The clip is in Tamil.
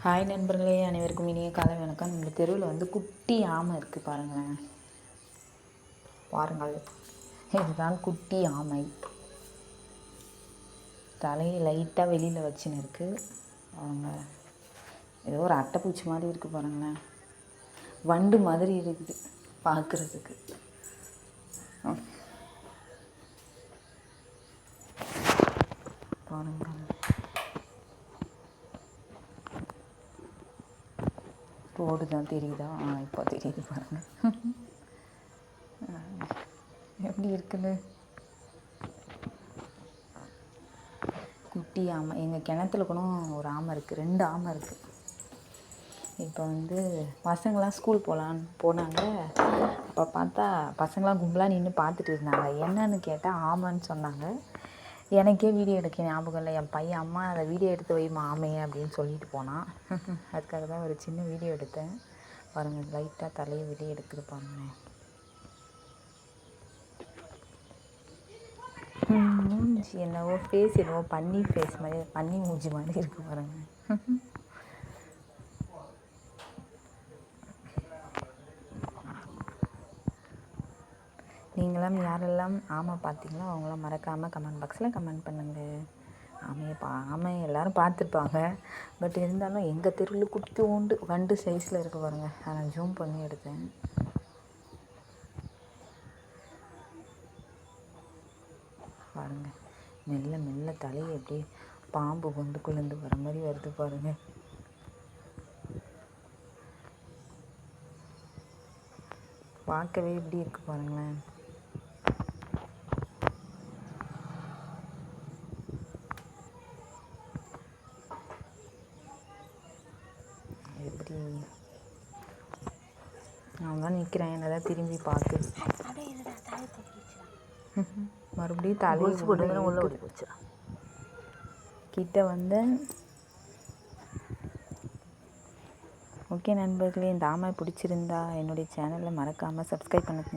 ஹாய் நண்பர்களே, அனைவருக்கும் இனிய காலை வணக்கம். இந்த தெருவில் வந்து குட்டி ஆமை இருக்குது பாருங்களேன். பாருங்கள், இதுதான் குட்டி ஆமை. தலையை லைட்டாக வெளியில் வச்சுன்னு இருக்குது. அவங்க ஏதோ ஒரு அட்டைப்பூச்சி மாதிரி இருக்குது பாருங்களேன். வண்டு மாதிரி இருக்குது பார்க்குறதுக்கு. பாருங்கள், ரோடு தான் தெரியுதா? இப்போ தெரியுது பாருங்கள். எப்படி இருக்குன்னு. குட்டி ஆமை. எங்கள் கிணத்துல கூட ஒரு ஆமை இருக்குது, 2 ஆமை இருக்குது. இப்போ வந்து பசங்களாம் ஸ்கூல் போனாங்க. அப்போ பார்த்தா பசங்களாம் கும்பலாக நின்று பார்த்துட்டு இருந்தாங்க. என்னன்னு கேட்டால் ஆமைன்னு சொன்னாங்க. எனக்கே வீடியோ எடுக்க ஞாபகம் இல்லை. என் பையன், அம்மா அதை வீடியோ எடுத்து வைமா ஆமையை அப்படின்னு சொல்லிட்டு போனான். அதுக்காக தான் ஒரு சின்ன வீடியோ எடுத்தேன். பாருங்கள், லைட்டாக தலையை வெளியே எடுக்குது பாருங்கள். மூஞ்சி என்னவோ, ஃபேஸ் என்னவோ பன்னி ஃபேஸ் மாதிரி, பன்னி மூஞ்சி மாதிரி இருக்குது பாருங்கள். நீங்களாம் யாரெல்லாம் ஆமை பார்த்தீங்களோ அவங்களாம் மறக்காமல் கமெண்ட் பாக்ஸில் கமெண்ட் பண்ணுங்கள். ஆமை எல்லோரும் பார்த்துருப்பாங்க. பட் இருந்தாலும் எங்கள் தெருவில் குட்டியோண்டு வண்டு சைஸில் இருக்க பாருங்கள். அதை நான் ஜூம் பண்ணி எடுத்தேன். பாருங்கள், மெல்ல மெல்ல தலையை எப்படி பாம்பு கொண்டுக்குள்ளேருந்து வர மாதிரி வருது பாருங்கள். பார்க்கவே எப்படி இருக்குது பாருங்களேன். எப்படி நான் தான் நிற்கிறேன், என்னதான் திரும்பி பார்த்து மறுபடியும் தலையை உள்ள ஓடி போச்சு. கிட்ட வந்து ஓகே நண்பர்களே, இந்த ஆமை பிடிச்சிருந்தா என்னுடைய சேனலை மறக்காமல் சப்ஸ்கிரைப் பண்ணுங்க.